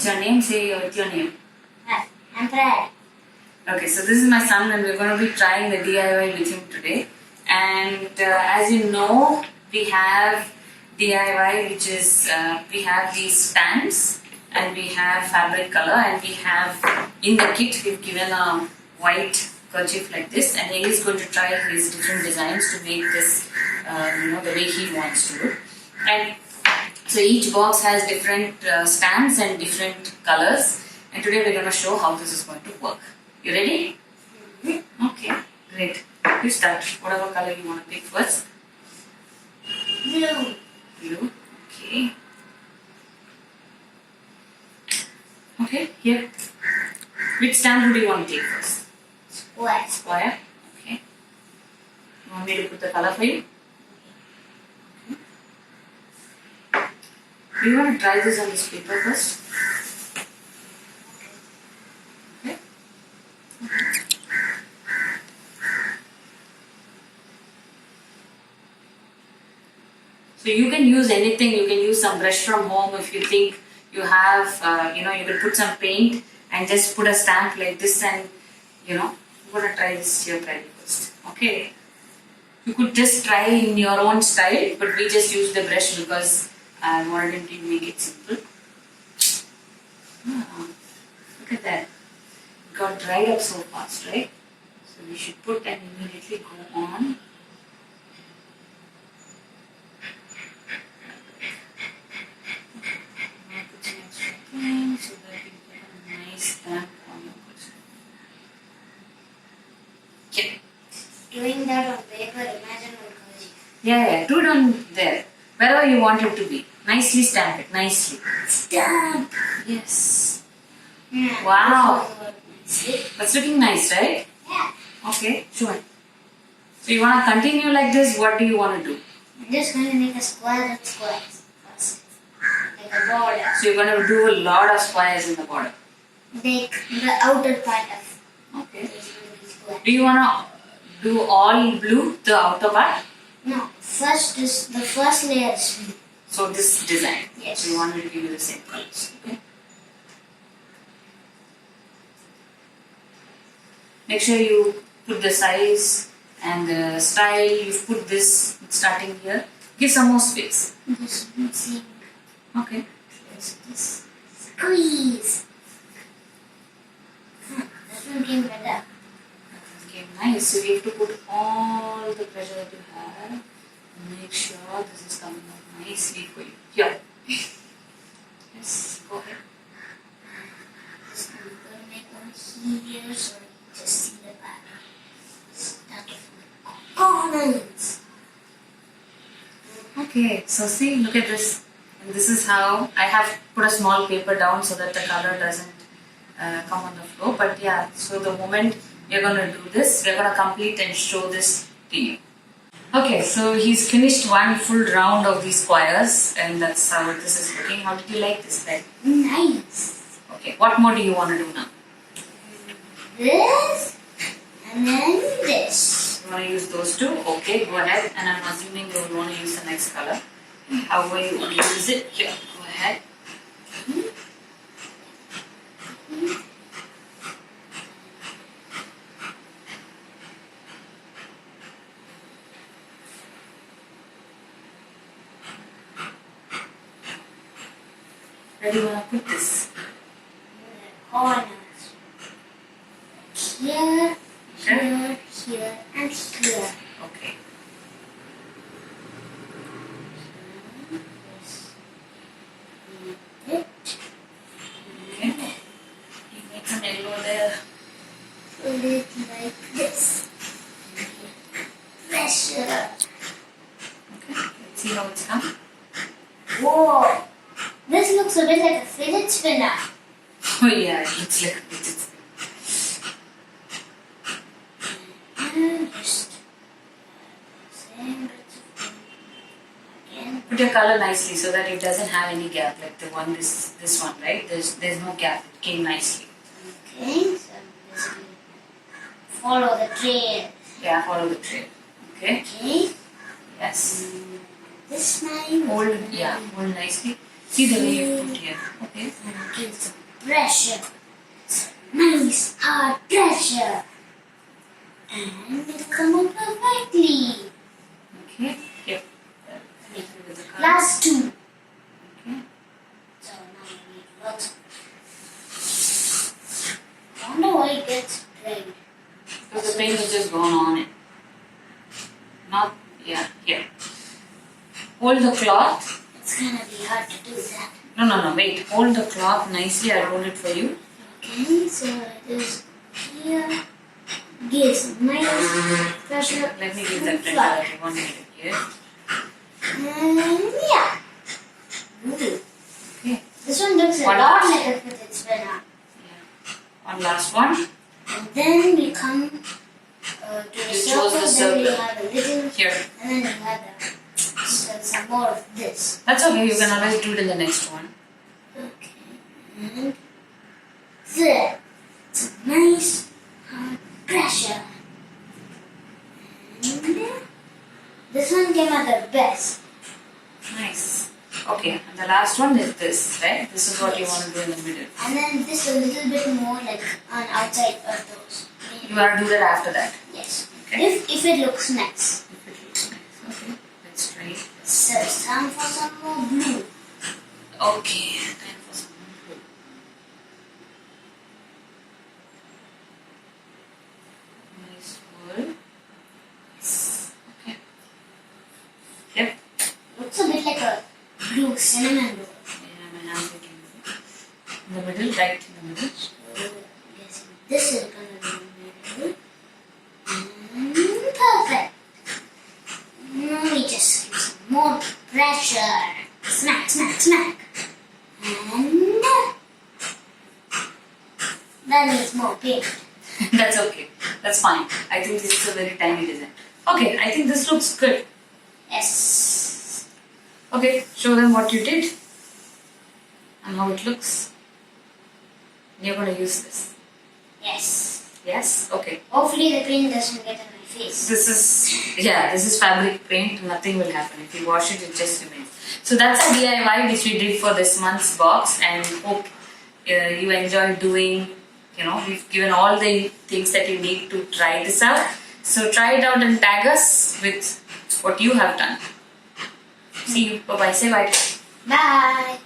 What's your name? Say what's your name. Hi, I'm Brad. Okay, so this is my son and we're going to be trying the DIY with him today. And as you know, we have DIY, which is we have these stands and we have fabric color and we have in the kit we've given a white kerchief like this, and he is going to try his different designs to make this the way he wants to do. And so each box has different stands and different colors, and today we're going to show how this is going to work. You ready? Mm-hmm. Okay, great. You start. Whatever color you want to pick first. Blue. Blue. Okay. Okay, here. Which stand do you want to take first? Square. Square. Okay. You want me to put the color for you? Okay. Do you want to try this on this paper first? Okay. So you can use anything. You can use some brush from home if you think you have, you can put some paint and just put a stamp like this, and I'm going to try this here first. Okay. You could just try in your own style, but we just use the brush because I wanted to make it simple. Look at that. It got dried up so fast, right? So we should put and immediately go on. Put some extra thing so that you get a nice stamp on your person. Okay. Doing that on paper, imagine on kerchief. Yeah, do it on there. Wherever you want it to be. Nicely stamp it, nicely. Stamp! Yes. Yeah, Wow. this one. That's looking nice, right? Yeah. Okay, sure. So you want to continue like this? What do you want to do? I'm just going to make a square with squares first. Like a border. So you're going to do a lot of squares in the border. Like the outer part of Okay. this will be square. Do you want to do all blue, the outer part? No, first is the first layer is blue. So this design. Yes. So you want me to give you the same colors. Okay. Make sure you put the size and the style. You put this starting here. Give some more space. This one, see. Okay. This. Squeeze. This one came better. Okay, nice. So you have to put all the pressure that you have. Make sure this is coming out nicely for you. Here. Yes, go ahead. This one I'm going to make one here so you just see the pattern. Start from the corners. Okay, so see, look at this. And this is how I have put a small paper down so that the color doesn't come on the floor. But yeah, so the moment you're going to do this, we're going to complete and show this to you. Okay, so he's finished one full round of these squares, and that's how this is looking. How did you like this bed? Nice. Okay, what more do you want to do now? This and then this. You want to use those two? Okay, go ahead. And I'm assuming you will want to use the next color. However you want to use it, here, go ahead. Where do you want to put this? Corners. Here, Okay. here, and here. Okay. It. Okay. You make some yellow there. Put it like this. Pressure. Okay. Let's see how it's come. Whoa. This looks a bit like a fidget spinner. Oh yeah, it looks like it. And just same bits of thing again. Put your color nicely so that it doesn't have any gap, like the one this one, right? There's no gap. It came nicely. Okay, so this will follow the trail. Yeah, follow the trail. Okay. Okay. Yes. This time. Hold nicely. See the way you put here. Okay. And give some pressure. Nice hard pressure. And it'll come out perfectly. Okay. Here. Last two. Okay. So now we need lots of I wonder why it gets drained. Because the paint has just gone on it. Not, yeah, here. Hold the cloth. It's gonna be hard to do that. No, wait. Hold the cloth nicely. I'll hold it for you. Okay, so it is here. Gives nice pressure. Let me give that pressure that you want me to give. And yeah. Ooh. Okay. This one looks a One lot last. like a fitted spinner. Yeah. One last one. And then we come to the You circle, chose the then we circle. have a little, Here. and then we have some more of this. That's okay. You can always do it in the next one. Okay, and there. It's a nice hard pressure. And this one came out the best. Nice. Okay. And the last one is this, right? This is what you want to do in the middle. And then this a little bit more like on outside of those. You want to do that after that. Yes. Okay. If it looks nice. If it looks nice. Okay. Let's try it. So it's time for some more blue. Okay. Time for some more blue. Nice wool. Okay. Yep. Looks a bit like a blue cinnamon roll. Yeah, my hands are getting it. In the middle, right in the middle. So I'm guessing this is gonna be middle. Perfect. Now we just give some more pressure. Smack, smack, smack. And that needs more paint. That's okay. That's fine. I think this is a very tiny design. Okay, I think this looks good. Yes. Okay, show them what you did and how it looks. You're going to use this. Yes. Yes? Okay. Hopefully the paint doesn't get in my face. This is fabric paint. Nothing will happen. If you wash it, it just remains. So that's a DIY which we did for this month's box, and hope you enjoyed doing. We've given all the things that you need to try this out. So try it out and tag us with what you have done. See you. Bye-bye. Say bye. Bye.